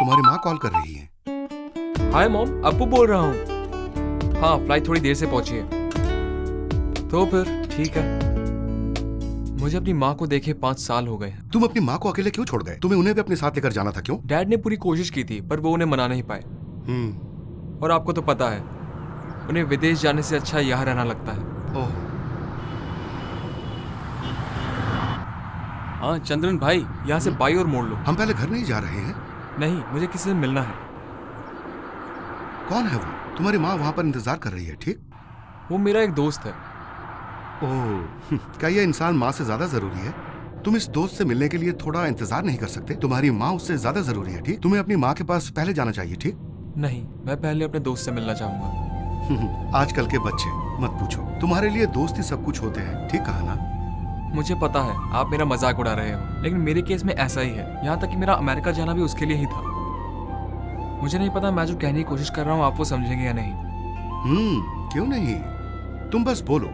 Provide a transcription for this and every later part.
तुम्हारी माँ कॉल कर रही है। हाय मॉम, अप्पू बोल रहा हूँ। हाँ, फ्लाइट थोड़ी देर से पहुंची है। तो फिर ठीक है। मुझे अपनी माँ को देखे 5 साल हो गए हैं। तुम अपनी माँ को अकेले क्यों छोड़ गए? तुम्हें उन्हें भी अपने साथ लेकर जाना था, क्यों? डैड ने पूरी कोशिश की थी पर वो उन्हें मना नहीं पाए। और आपको तो पता है, उन्हें विदेश जाने से अच्छा यहाँ रहना लगता है। ओह, हाँ चंद्रन भाई, यहाँ से बाई और मोड़ लो। हम पहले घर नहीं जा रहे हैं? नहीं, मुझे किसी से मिलना है। कौन है वो? तुम्हारी माँ वहाँ पर इंतजार कर रही है, ठीक? वो मेरा एक दोस्त है। ओह, क्या यह इंसान माँ से ज्यादा जरूरी है? तुम इस दोस्त से मिलने के लिए थोड़ा इंतजार नहीं कर सकते? तुम्हारी माँ उससे ज्यादा जरूरी है, ठीक? तुम्हें अपनी माँ के पास पहले जाना चाहिए, ठीक? नहीं, मैं पहले अपने दोस्त से मिलना चाहूंगा। आजकल के बच्चे, मत पूछो। तुम्हारे लिए दोस्त ही सब कुछ होते हैं, ठीक कहा ना? मुझे पता है आप मेरा मजाक उड़ा रहे हो, लेकिन मेरे केस में ऐसा ही है। यहाँ तक कि मेरा अमेरिका जाना भी उसके लिए ही था। मुझे नहीं पता मैं जो कहने की कोशिश कर रहा हूँ आप वो समझेंगे या नहीं। क्यों नहीं? तुम बस बोलो,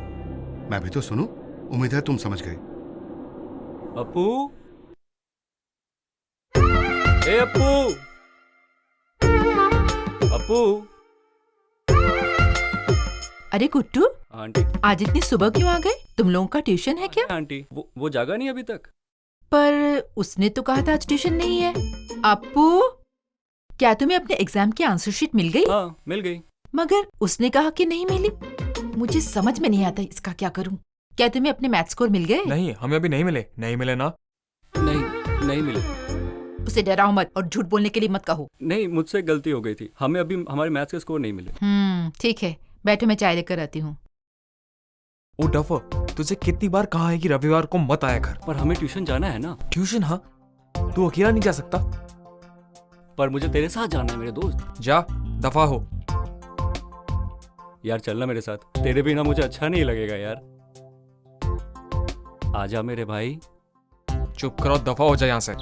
मैं भी तो सुनूं। उम्मीद है तुम समझ गए। अप्पू, ए अप्पू, अप्पू। अरे गुट्टू, आंटी। आज इतनी सुबह क्यों आ गए? तुम लोगों का ट्यूशन है क्या? आंटी, वो जागा नहीं अभी तक। पर उसने तो कहा था आज ट्यूशन नहीं है। अप्पू, क्या तुम्हें अपने एग्जाम की आंसर शीट मिल गई? हाँ, मिल गई। मगर उसने कहा कि नहीं मिली। मुझे समझ में नहीं आता इसका क्या करूं। क्या तुम्हें अपने मैथ स्कोर मिल गए? नहीं, हमें अभी नहीं मिले। नहीं मिले ना? नहीं मिले। उसे डराओ मत और झूठ बोलने के लिए मत कहो। नहीं, मुझसे गलती हो गई थी। हमें अभी हमारे मैथ्स के स्कोर नहीं मिले। ठीक है, बैठो, मैं चाय लेकर आती हूँ। ओ डफर, तुझे कितनी बार कहा है कि रविवार को मत आया कर। पर हमें ट्यूशन जाना है ना। ट्यूशन? हाँ, तू अकेला नहीं जा सकता। पर मुझे तेरे साथ जाना है मेरे दोस्त। जा, दफा हो। यार चलना मेरे साथ। तेरे बिना मुझे अच्छा नहीं लगेगा यार। आजा मेरे भाई। चुप करो, दफा हो जाए यहाँ से।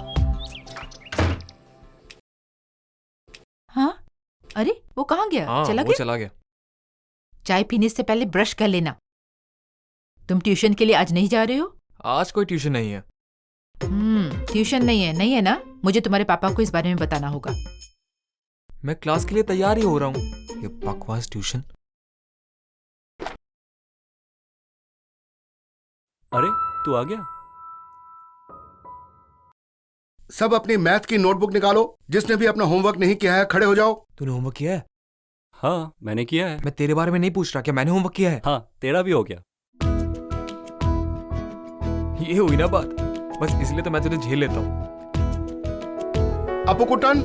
हाँ, अरे वो कहाँ गया? हाँ, चला वो गया? चला गया। चाय पीने से पहले ब्रश कर लेना। तुम ट्यूशन के लिए आज नहीं जा रहे हो? आज कोई ट्यूशन नहीं है। ट्यूशन नहीं है ना? मुझे तुम्हारे पापा को इस बारे में बताना होगा। मैं क्लास के लिए तैयार ही हो रहा हूँ। ये बकवास ट्यूशन। अरे तू आ गया? सब अपनी मैथ की नोटबुक निकालो। जिसने भी अपना होमवर्क नहीं किया है खड़े हो जाओ। तूने होमवर्क किया है? हाँ, मैंने किया है। मैं तेरे बारे में नहीं पूछ रहा, क्या मैंने होमवर्क किया है? हाँ, तेरा भी हो गया। ये हुई ना बात। बस इसलिए तो मैं तुझे झेल लेता हूँ। अपू कुट्टन,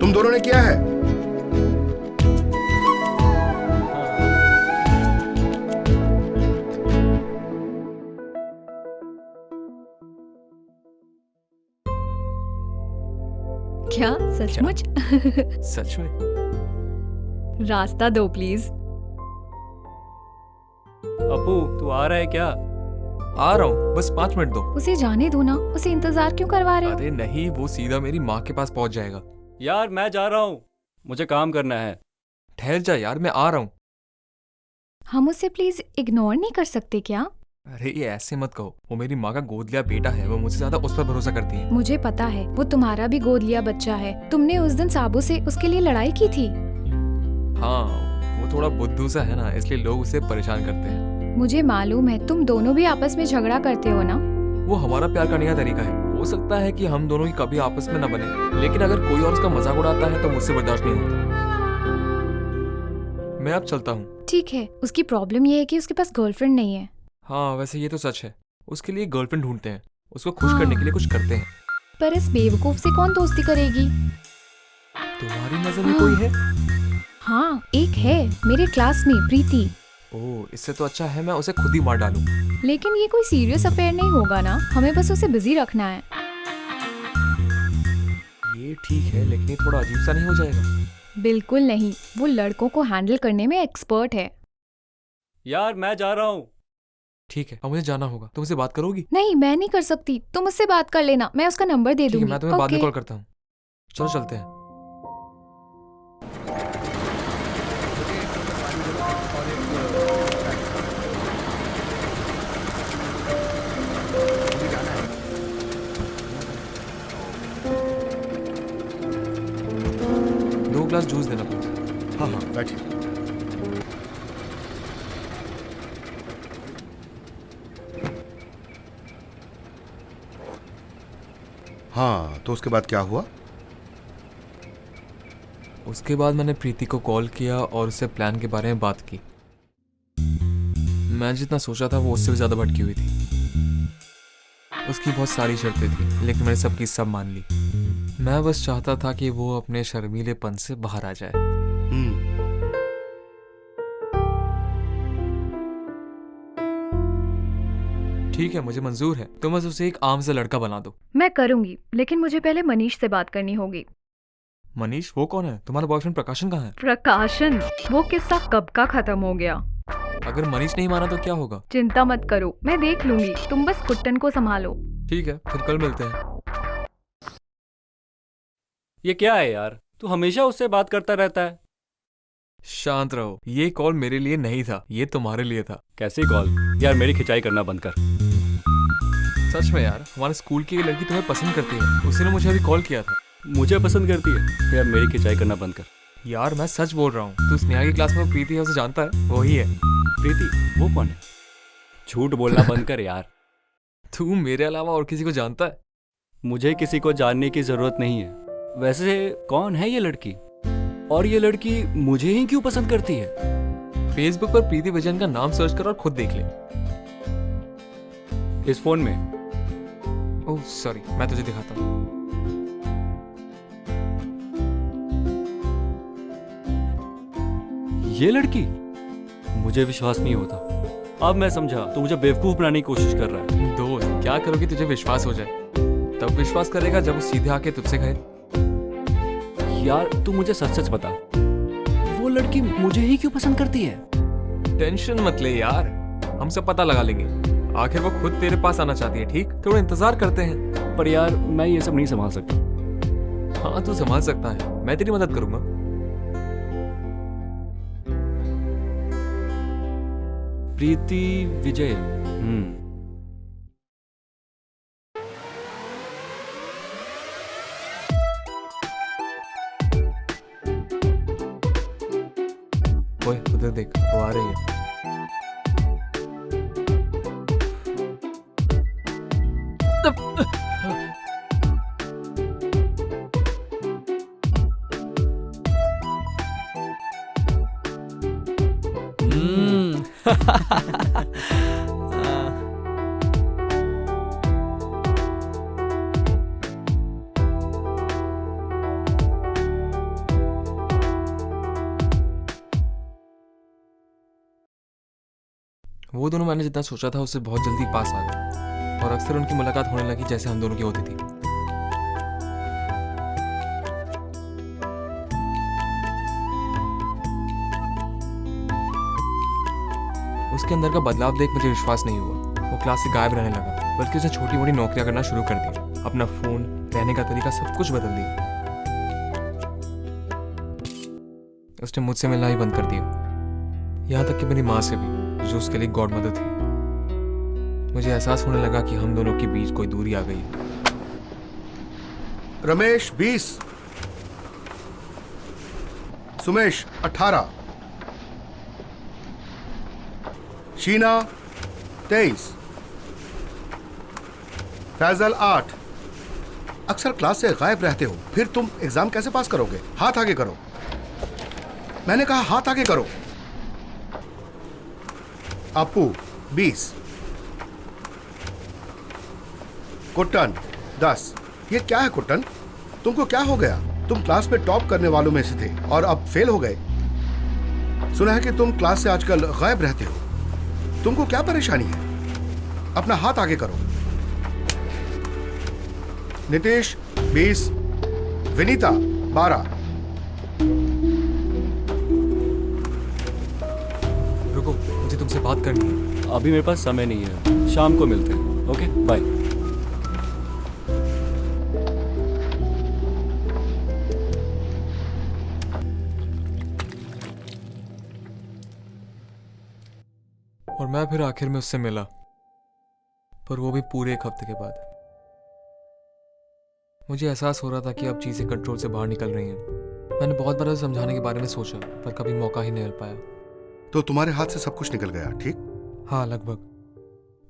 तुम दोनों ने किया है? क्या सचमुच? सच में? रास्ता दो प्लीज। अपू, तू आ रहा है क्या? आ रहा हूँ, बस 5 मिनट दो। उसे जाने दो ना, उसे इंतजार क्यों करवा रहे हो? अरे नहीं, वो सीधा मेरी माँ के पास पहुंच जाएगा। यार मैं जा रहा हूँ, मुझे काम करना है। ठहर जा यार, मैं आ रहा हूँ। हम उसे प्लीज इग्नोर नहीं कर सकते क्या? अरे ये ऐसे मत कहो, वो मेरी माँ का गोद लिया बेटा है। वो मुझसे ज्यादा उस पर भरोसा करती है। मुझे पता है, वो तुम्हारा भी गोद लिया बच्चा है। तुमने उस दिन साबू से उसके लिए लड़ाई की थी। हाँ, वो थोड़ा बुद्धू सा है ना, इसलिए लोग उसे परेशान करते हैं। मुझे मालूम है, तुम दोनों भी आपस में झगड़ा करते हो ना। वो हमारा प्यार करने का तरीका है। हो सकता है कि हम दोनों की कभी आपस में न बने, लेकिन अगर कोई और उसका मजाक उड़ाता है तो मुझसे बर्दाश्त नहीं होता। मैं अब चलता हूँ। ठीक है, उसकी प्रॉब्लम ये है कि उसके पास गर्लफ्रेंड नहीं है। हाँ, वैसे ये तो सच है। उसके लिए गर्लफ्रेंड ढूंढते हैं, उसको खुश करने के लिए कुछ करते हैं। पर इस बेवकूफ से कौन दोस्ती करेगी? तुम्हारी नजर में कोई है? हाँ, एक है मेरे क्लास में, प्रीति। ओह, इससे तो अच्छा है मैं उसे खुद ही मार डालूं। लेकिन ये कोई सीरियस अफेयर नहीं होगा ना, हमें बस उसे बिजी रखना है। ये ठीक है, लेकिन ये थोड़ा अजीब सा नहीं हो जाएगा? बिल्कुल नहीं, वो लड़कों को हैंडल करने में एक्सपर्ट है। यार मैं जा रहा हूँ। ठीक है, अब मुझे जाना होगा। तुम उससे बात करोगी? नहीं, मैं नहीं कर सकती, तुम उससे बात कर लेना, मैं उसका नंबर दे ठीक है, दूंगी। मैं तुम्हें बाद में ओके। कॉल करता हूँ। चलो चलते हैं। ग्लास जूस देना प्लीज। हाँ हाँ बैठिए। हाँ तो उसके बाद क्या हुआ? उसके बाद मैंने प्रीति को कॉल किया और उससे प्लान के बारे में बात की। मैं जितना सोचा था वो उससे भी ज्यादा भटकी हुई थी। उसकी बहुत सारी शर्तें थी लेकिन मैंने सबकी सब मान ली। मैं बस चाहता था कि वो अपने शर्मीलेपन से बाहर आ जाए। ठीक है, मुझे मंजूर है, तुम बस उसे एक आम सा लड़का बना दो। मैं करूंगी, लेकिन मुझे पहले मनीष से बात करनी होगी। मनीष? वो कौन है? तुम्हारा बॉयफ्रेंड प्रकाशन कहाँ है? प्रकाशन? वो किस्सा कब का खत्म हो गया। अगर मनीष नहीं माना तो क्या होगा? चिंता मत करो, मैं देख लूंगी, तुम बस कुट्टन को संभालो। ठीक है, फिर कल मिलते हैं। ये क्या है यार, तू हमेशा उससे बात करता रहता है। शांत रहो, ये कॉल मेरे लिए नहीं था, ये तुम्हारे लिए था। कैसी कॉल? यार मेरी खिंचाई करना बंद कर। सच में यार, हमारे स्कूल की एक लड़की तुम्हें पसंद करती है, उसने मुझे अभी कॉल किया था। मुझे पसंद करती है? यार मेरी खिंचाई करना बंद कर। यार मैं सच बोल रहा हूँ, तू स्नेहा की क्लास में प्रीति है, उसे जानता है? वही है। प्रीति? वो कौन है? झूठ बोलना बंद कर यार। तू मेरे अलावा और किसी को जानता है? मुझे किसी को जानने की जरूरत नहीं है। वैसे कौन है ये लड़की, और ये लड़की मुझे ही क्यों पसंद करती है? फेसबुक पर प्रीति विजन का नाम सर्च कर और खुद देख ले। इस फोन में? ओह सॉरी, मैं तुझे दिखाता हूँ। ये लड़की? मुझे विश्वास नहीं होता। अब मैं समझा, तू मुझे बेवकूफ बनाने की कोशिश कर रहा है। दोस्त, क्या करोगे तुझे विश्वास हो जाए? तब विश्वास करेगा जब वो सीधे आके तुझसे कहे। यार तू मुझे सच सच बता, वो लड़की मुझे ही क्यों पसंद करती है? टेंशन मत ले यार, हम सब पता लगा लेंगे। आखिर वो खुद तेरे पास आना चाहती है, ठीक? थोड़ा इंतजार करते हैं। पर यार मैं ये सब नहीं संभाल सकता। हाँ तू संभाल सकता है, मैं तेरी मदद करूंगा। प्रीति विजय। ओए उधर देख, वो आ रही है। वो दोनों मैंने जितना सोचा था उससे बहुत जल्दी पास आ गए और अक्सर उनकी मुलाकात होने लगी जैसे हम दोनों की होती थी। उसके अंदर का बदलाव देख मुझे विश्वास नहीं हुआ। वो क्लास से गायब रहने लगा, बल्कि उसने छोटी मोटी नौकरियां करना शुरू कर दी। अपना फोन, रहने का तरीका, सब कुछ बदल दिया। उसने मुझसे मिलना ही बंद कर दिया, यहाँ तक कि मेरी माँ से भी, जो उसके लिए गॉड मदर थी। मुझे एहसास होने लगा कि हम दोनों के बीच कोई दूरी आ गई है। रमेश 20, सुमेश 18, शीना 23, फैजल 8। अक्सर क्लास से गायब रहते हो, फिर तुम एग्जाम कैसे पास करोगे? हाथ आगे करो, मैंने कहा हाथ आगे करो। अपू 20, कुट्टन 10। ये क्या है कुट्टन, तुमको क्या हो गया? तुम क्लास में टॉप करने वालों में से थे और अब फेल हो गए। सुना है कि तुम क्लास से आजकल गायब रहते हो, तुमको क्या परेशानी है? अपना हाथ आगे करो। नितेश 20, विनीता 12। रुको, मुझे तुमसे बात करनी है। अभी मेरे पास समय नहीं है, शाम को मिलते हैं। Okay bye. और मैं फिर आखिर में उससे मिला, पर वो भी पूरे 1 हफ्ते के बाद। मुझे एहसास हो रहा था कि अब चीजें कंट्रोल से बाहर निकल रही हैं। मैंने बहुत बार उसे समझाने के बारे में सोचा, पर कभी मौका ही नहीं मिल पाया। तो तुम्हारे हाथ से सब कुछ निकल गया, ठीक? हाँ, लगभग।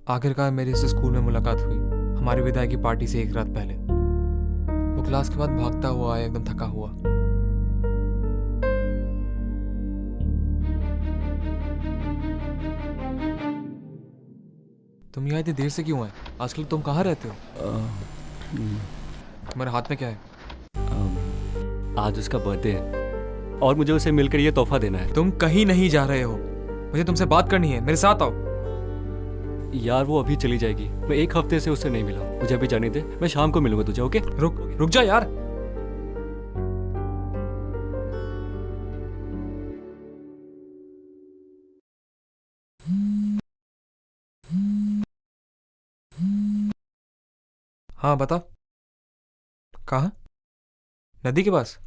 आखिरकार मेरी उससे स्कूल में मुलाकात हुई, हमारी विदाई की पार्टी से एक रात पहले। वो क्लास के बाद भागता हुआ आया, एकदम थका हुआ। तुम यहाँ इतनी देर से क्यों आए? आजकल तुम कहाँ रहते हो? तुम्हारे हाथ में क्या है? आज उसका बर्थडे है और मुझे उसे मिलकर ये तोहफा देना है। तुम कहीं नहीं जा रहे हो, मुझे तुमसे बात करनी है, मेरे साथ आओ। यार वो अभी चली जाएगी, मैं एक हफ्ते से उससे नहीं मिला, मुझे अभी जाने दे, मैं शाम को मिलूंगा तुझे। ओके? रुक जा यार। हाँ बता, कहाँ? नदी के पास?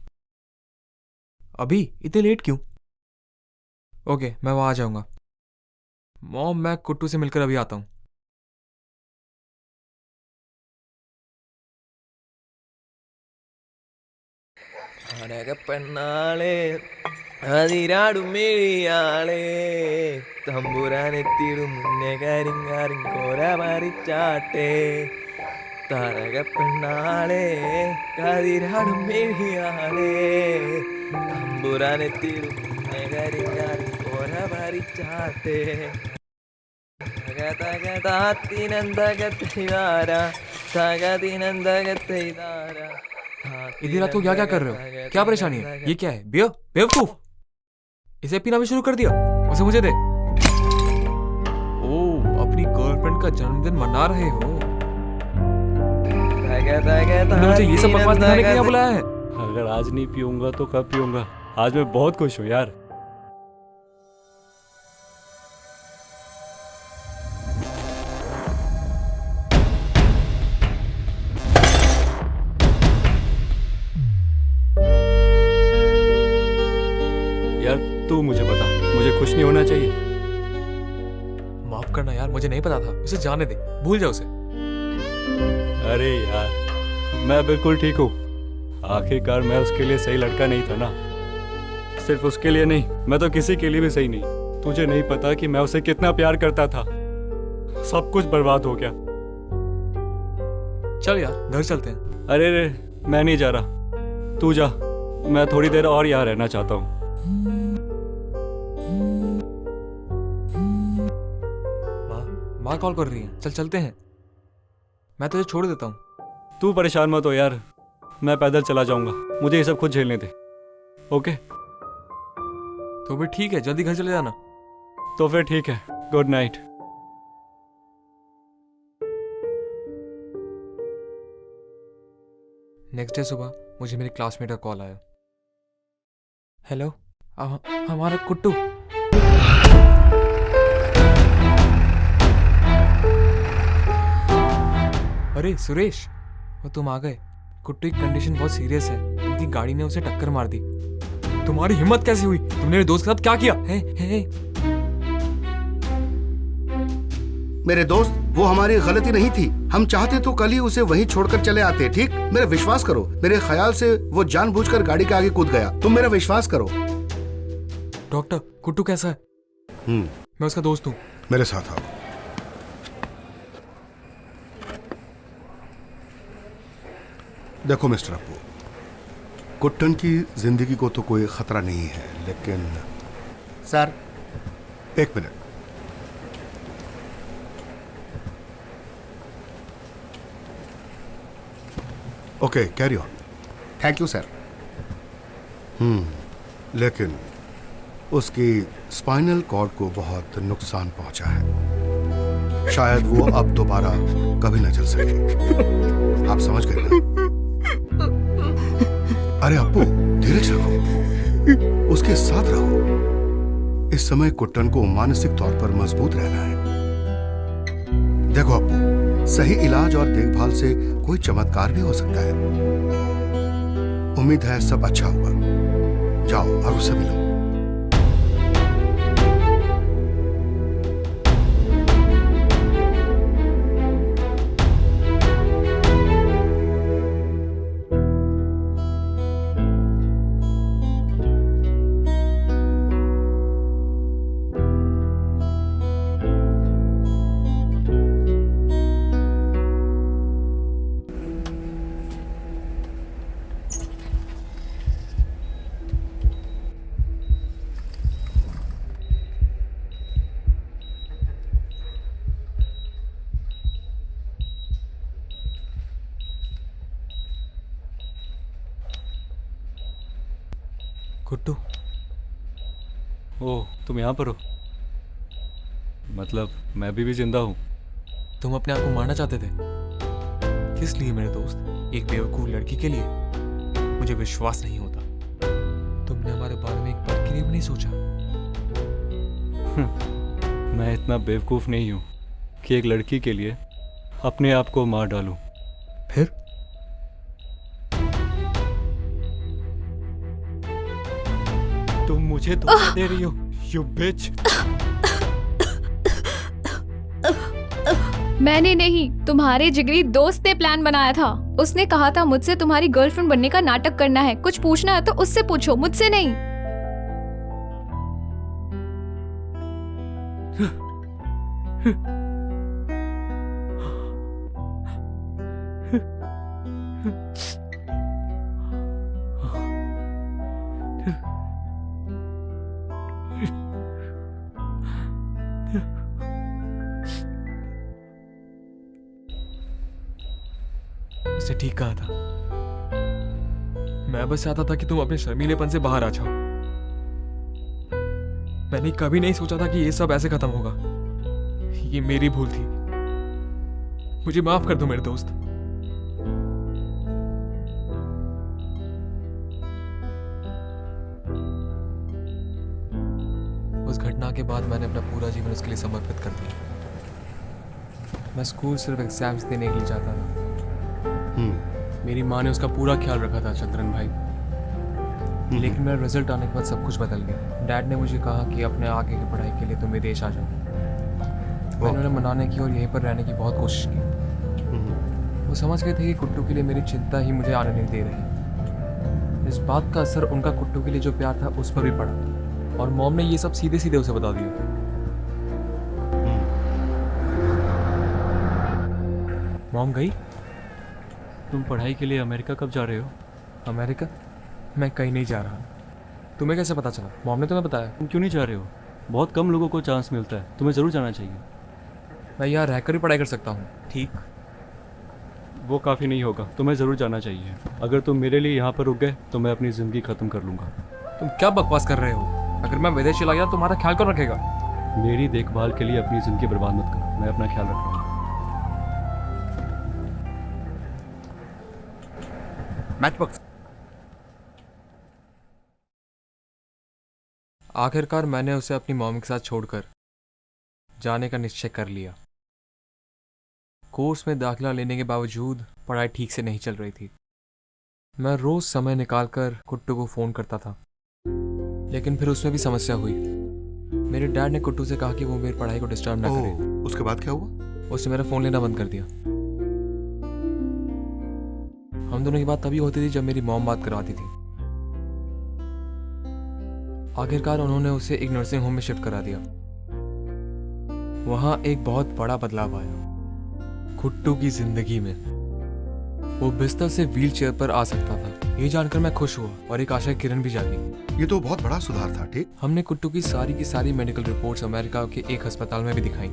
अभी इतने लेट क्यों? ओके, मैं वहां आ जाऊंगा। मॉम, मैं कुट्टू से मिलकर अभी आता हूँ। അരകപ്പെണ്ണാളെ അതിരാടും മെഴിയാളെ തമ്പുരാനെത്തിടും മുന്നേ കരിങ്കാരും കോര മറിച്ചാട്ടെ തരകപ്പെണ്ണാളെ കതിരാടും മെഴിയാളെ തമ്പുരാനെത്തിടും മുന്നേ കരിങ്കാരും കോര മറിച്ചാട്ടെ തകതകതാത്തിനന്തകത്തൈതാര തകതിനന്തകത്തൈതാര इधर रात को क्या क्या कर रहे हो? क्या परेशानी है? ये क्या है? बियर? बेवकूफ! इसे पीना भी शुरू कर दिया? उसे मुझे दे। ओह, अपनी गर्लफ्रेंड का जन्मदिन मना रहे हो? तुमने मुझे ये सब बकवास दिखाने के लिए बुलाया है? अगर आज नहीं पीऊंगा तो कब पीऊंगा? आज मैं बहुत खुश हूँ यार। यार तू मुझे बता, मुझे खुश नहीं होना चाहिए? माफ करना यार, मुझे नहीं पता था। उसे जाने दे, भूल जा उसे। अरे यार, मैं बिल्कुल ठीक हूँ। आखिरकार मैं उसके लिए सही लड़का नहीं था ना। सिर्फ उसके लिए नहीं, मैं तो किसी के लिए भी सही नहीं। तुझे नहीं पता कि मैं उसे कितना प्यार करता था। सब कुछ बर्बाद हो गया। चल यार, घर चलते हैं। अरे रे, मैं नहीं जा रहा, तू जा। मैं थोड़ी देर और यहाँ रहना चाहता हूँ। माँ कॉल कर रही है, चल चलते हैं। मैं तुझे छोड़ देता हूँ। तू परेशान मत हो यार, मैं पैदल चला जाऊंगा, मुझे ये सब खुद झेलने दे। ओके? तो फिर ठीक है, जल्दी घर चले जाना। तो फिर ठीक है, गुड नाइट। नेक्स्ट डे सुबह मुझे मेरे क्लासमेट का कॉल आया। हेलो, हमारा कुट्टू। अरे सुरेश, वो तुम आ गए। कुट्टू की कंडीशन बहुत सीरियस है, उनकी गाड़ी ने उसे टक्कर मार दी। तुम्हारी हिम्मत कैसे हुई? तुमने मेरे दोस्त के साथ क्या किया? हे। मेरे दोस्त, वो हमारी गलती नहीं थी। हम चाहते तो कल ही उसे वहीं छोड़कर चले आते, ठीक? मेरा विश्वास करो, मेरे ख्याल से वो जानबूझकर गाड़ी के आगे कूद गया। तुम मेरा विश्वास करो। डॉक्टर, कुट्टू कैसा है? मैं उसका दोस्त हूँ। मेरे साथ आओ। देखो मिस्टर अप्पू, कुट्टन की जिंदगी को तो कोई खतरा नहीं है, लेकिन सर, एक minute. Okay, carry on. Thank you sir. लेकिन उसकी स्पाइनल कॉर्ड को बहुत नुकसान पहुंचा है। शायद वो अब दोबारा कभी न चल सके। आप समझ गए ना? अरे अप्पू, धीरज रखो, उसके साथ रहो। इस समय कुट्टन को मानसिक तौर पर मजबूत रहना है। देखो अप्पू, सही इलाज और देखभाल से कोई चमत्कार भी हो सकता है। उम्मीद है सब अच्छा होगा। जाओ और उसे मिलो। गुड्डू, ओह, तुम यहाँ पर हो? मतलब मैं भी जिंदा हूँ। तुम अपने आप को मारना चाहते थे? किस लिए मेरे दोस्त? एक बेवकूफ लड़की के लिए? मुझे विश्वास नहीं होता। तुमने हमारे बारे में एक पल के लिए भी नहीं सोचा। मैं इतना बेवकूफ़ नहीं हूँ कि एक लड़की के लिए अपने आप को मार डालूं। फिर तुम मुझे धोखा दे रही हो, यू बिच। मैंने नहीं, तुम्हारे जिगरी दोस्त ने प्लान बनाया था। उसने कहा था मुझसे तुम्हारी गर्लफ्रेंड बनने का नाटक करना है। कुछ पूछना है तो उससे पूछो, मुझसे नहीं। उसने ठीक कहा था। मैं बस चाहता था कि तुम अपने शर्मीलेपन से बाहर आ जाओ। मैंने कभी नहीं सोचा था कि ये सब ऐसे खत्म होगा। ये मेरी भूल थी। मुझे माफ कर दो मेरे दोस्त। उस घटना के बाद मैंने अपना पूरा जीवन उसके लिए समर्पित कर दिया। मैं स्कूल सिर्फ एग्जाम्स देने के लिए जाता था। मेरी माँ ने उसका पूरा ख्याल रखा था चंद्रन भाई। लेकिन मेरा रिजल्ट आने के बाद सब कुछ बदल गया। डैड ने मुझे कहा कि अपने आगे की पढ़ाई के लिए तुम विदेश आ जाओ। मैंने उन्हें मनाने की और यहीं पर रहने की बहुत कोशिश की। वो समझ गए थे कि कुट्टू के लिए मेरी चिंता ही मुझे आने नहीं दे रही। इस बात का असर उनका कुट्टू के लिए जो प्यार था उस पर भी पड़ा, और मॉम ने ये सब सीधे सीधे उसे बता दिया। मॉम गई। तुम पढ़ाई के लिए अमेरिका कब जा रहे हो? अमेरिका? मैं कहीं नहीं जा रहा। तुम्हें कैसे पता चला? मॉम ने तुम्हें बताया? तुम क्यों नहीं जा रहे हो? बहुत कम लोगों को चांस मिलता है, तुम्हें ज़रूर जाना चाहिए। मैं यहाँ रहकर ही पढ़ाई कर सकता हूँ। ठीक, वो काफ़ी नहीं होगा, तुम्हें ज़रूर जाना चाहिए। अगर तुम मेरे लिए यहाँ पर रुक गए तो मैं अपनी ज़िंदगी ख़त्म कर लूँगा। तुम क्या बकवास कर रहे हो? अगर मैं विदेश चला गया तो तुम्हारा ख्याल कौन रखेगा? मेरी देखभाल के लिए अपनी ज़िंदगी बर्बाद मत करो, मैं अपना ख्याल रखूँगा। मैचबॉक्स। आखिरकार मैंने उसे अपनी मॉम के साथ छोड़कर जाने का निश्चय कर लिया। कोर्स में दाखिला लेने के बावजूद पढ़ाई ठीक से नहीं चल रही थी। मैं रोज समय निकालकर कुट्टू को फोन करता था, लेकिन फिर उसमें भी समस्या हुई। मेरे डैड ने कुट्टू से कहा कि वो मेरी पढ़ाई को डिस्टर्ब ना करे। उसके बाद क्या हुआ? उसने मेरा फोन लेना बंद कर दिया। हम दोनों की बात तभी होती थी जब मेरी मॉम बात करवाती थी। आखिरकार उन्होंने उसे एक नर्सिंग होम में शिफ्ट करा दिया। वहां एक बहुत बड़ा बदलाव आया कुट्टू की जिंदगी में। वो बिस्तर से व्हीलचेयर पर आ सकता था। ये जानकर मैं खुश हुआ और एक आशा की किरण भी जागी। ये तो बहुत बड़ा सुधार था। ठीक, हमने कुट्टू की सारी मेडिकल रिपोर्ट्स अमेरिका के एक अस्पताल में भी दिखाई।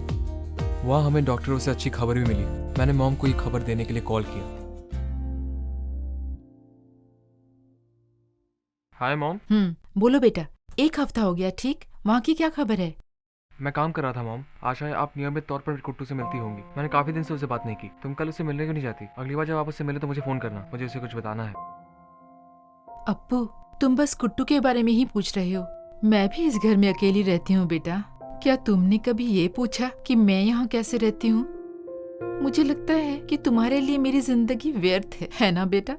वहां हमें डॉक्टरों से अच्छी खबर भी मिली। मैंने मॉम को ये खबर देने के लिए कॉल किया। Hi mom. बोलो बेटा, एक हफ्ता हो गया। ठीक, वहाँ की क्या खबर है? मैं काम कर रहा था मॉम। आशा है आप नियमित तौर पर कुट्टू से मिलती होंगी। मैंने काफी दिन से उससे बात नहीं की। तुम कल उससे मिलने क्यों नहीं जाती? अगली बार जब आप उससे मिले तो मुझे फोन करना, मुझे उसे कुछ बताना है। अप्पू, तुम बस कुट्टू के बारे में ही पूछ रहे हो। मैं भी इस घर में अकेली रहती हूँ बेटा। क्या तुमने कभी ये पूछा कि मैं यहाँ कैसे रहती हूँ? मुझे लगता है कि तुम्हारे लिए मेरी जिंदगी व्यर्थ है ना बेटा?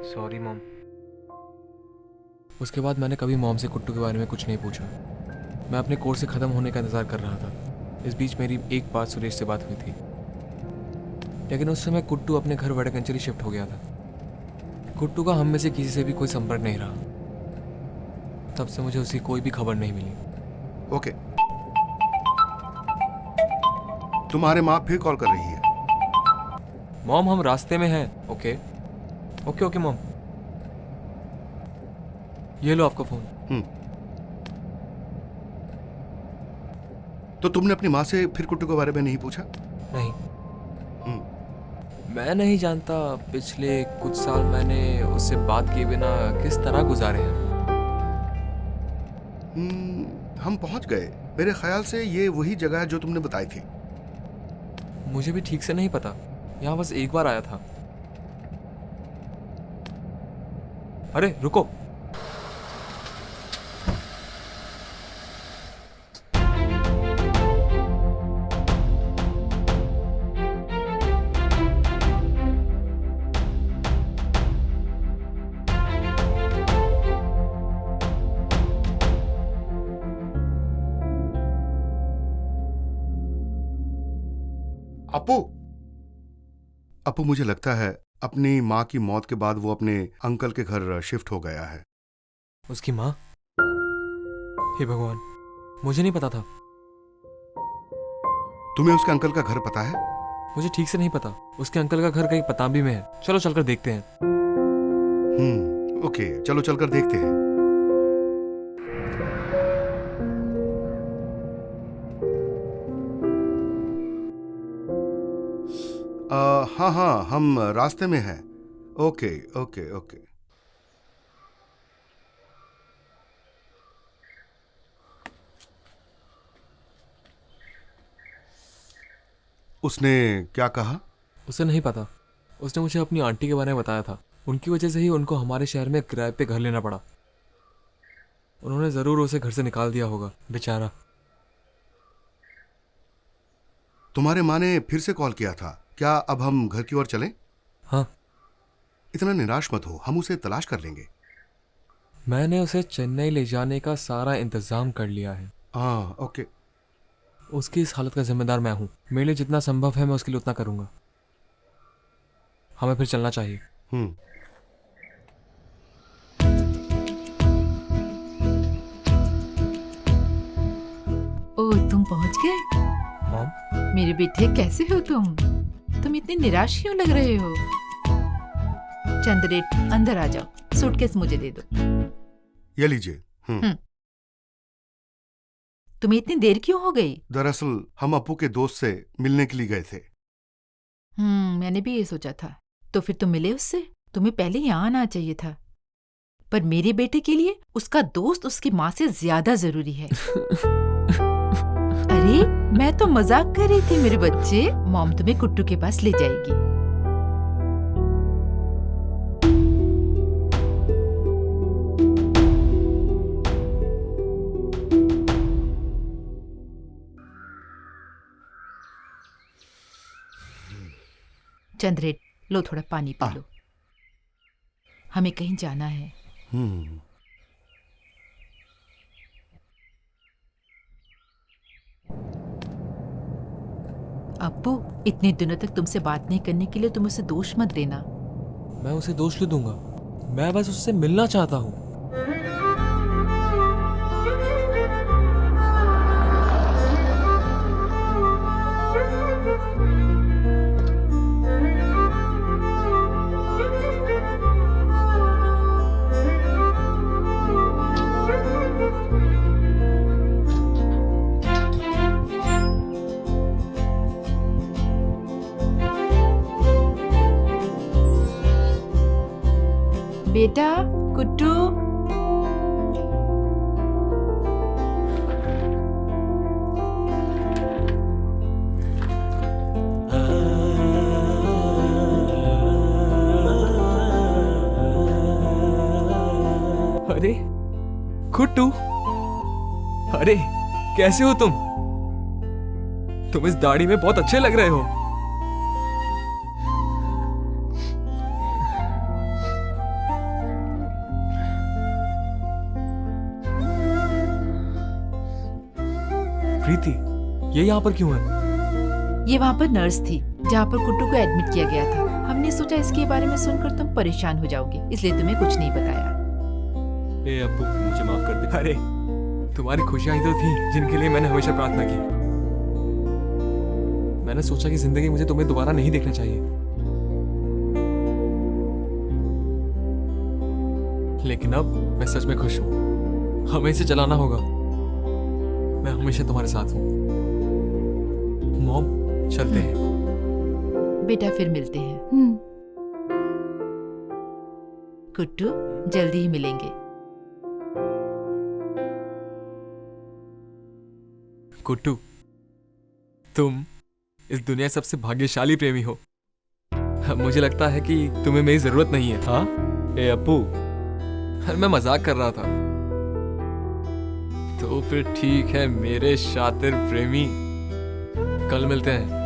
Sorry mom. उसके बाद मैंने कभी मॉम से कुट्टू के बारे में कुछ नहीं पूछा। मैं अपने कोर्स से ख़त्म होने का इंतज़ार कर रहा था। इस बीच मेरी एक बार सुरेश से बात हुई थी, लेकिन उस समय कुट्टू अपने घर वडकंचरी शिफ्ट हो गया था। कुट्टू का हम में से किसी से भी कोई संपर्क नहीं रहा। तब से मुझे उसकी कोई भी खबर नहीं मिली। ओके। तुम्हारे माँ फिर कॉल कर रही है। मॉम हम रास्ते में हैं। Okay okay okay mom. ये लो आपका फोन। तो तुमने अपनी माँ से फिर कुट्टू के बारे में नहीं पूछा? नहीं। मैं नहीं जानता पिछले कुछ साल मैंने उससे बात किए बिना किस तरह गुजारे हैं। हम पहुंच गए। मेरे ख्याल से ये वही जगह है जो तुमने बताई थी। मुझे भी ठीक से नहीं पता, यहाँ बस एक बार आया था। अरे रुको, अपू, अपू मुझे लगता है अपनी माँ की मौत के बाद वो अपने अंकल के घर शिफ्ट हो गया है। उसकी माँ? हे भगवान, मुझे नहीं पता था। तुम्हें उसके अंकल का घर पता है? मुझे ठीक से नहीं पता। उसके अंकल का घर कहीं पतांबी में है। चलो चलकर देखते हैं। ओके, चलो चलकर देखते हैं। हाँ हाँ, हम रास्ते में हैं। Okay okay okay. उसने क्या कहा? उसे नहीं पता। उसने मुझे अपनी आंटी के बारे में बताया था। उनकी वजह से ही उनको हमारे शहर में किराए पे घर लेना पड़ा। उन्होंने जरूर उसे घर से निकाल दिया होगा, बेचारा। तुम्हारे माँ ने फिर से कॉल किया था। क्या अब हम घर की ओर चलें? हाँ। इतना निराश मत हो, हम उसे तलाश कर लेंगे। मैंने उसे चेन्नई ले जाने का सारा इंतजाम कर लिया है। हाँ ओके। उसकी इस हालत का जिम्मेदार मैं हूँ। मेरे लिए जितना संभव है मैं उसके लिए उतना करूँगा। हमें फिर चलना चाहिए। ओह, तुम पहुंच गए? मॉम, मेरे बेटे, कैसे हो तुम? तुम इतने निराश क्यों लग रहे हो? चंद्रेट, अंदर आ जाओ। सूटकेस मुझे दे दो। ये लीजिए। तुम्हें इतनी देर क्यों हो गई? दरअसल हम अपू के दोस्त से मिलने के लिए गए थे। मैंने भी ये सोचा था। तो फिर तुम मिले उससे? तुम्हें पहले यहाँ आना चाहिए था। पर मेरे बेटे के लिए उसका दोस्त उसकी माँ से ज्यादा जरूरी है। अरे, मैं तो मजाक कर रही थी मेरे बच्चे। मॉम तुम्हें कुट्टू के पास ले जाएगी। चंद्रेट, लो थोड़ा पानी पी लो। हमें कहीं जाना है। अप्पू, इतने दिनों तक तुमसे बात नहीं करने के लिए तुम उसे दोष मत देना। मैं उसे दोष क्यों दूंगा? मैं बस उससे मिलना चाहता हूँ। बेटा, कुट्टू। अरे कुट्टू, अरे कैसे हो तुम? तुम इस दाढ़ी में बहुत अच्छे लग रहे हो। प्रीति, ये यहाँ पर क्यों है? ये वहाँ पर नर्स थी जहाँ पर कुट्टू को एडमिट किया गया था। हमने सोचा इसके बारे में सुनकर तुम परेशान हो जाओगे, इसलिए तुम्हें कुछ नहीं बताया। ए अप्पू, मुझे माफ कर दे। अरे, तुम्हारी खुशियां ही तो थी जिनके लिए मैंने हमेशा प्रार्थना की। मैंने सोचा कि जिंदगी मुझे तुम्हें दोबारा नहीं देखना चाहिए, लेकिन अब मैं सच में खुश हूँ। हमें इसे चलाना होगा। मैं हमेशा तुम्हारे साथ हूँ। मॉम, चलते हैं। बेटा फिर मिलते हैं। कुट्टू, जल्दी ही मिलेंगे। कुट्टू, तुम इस दुनिया के सबसे भाग्यशाली प्रेमी हो। मुझे लगता है कि तुम्हें मेरी जरूरत नहीं है। हाँ ए अप्पू, मैं मजाक कर रहा था। तो फिर ठीक है मेरे शातिर प्रेमी, कल मिलते हैं।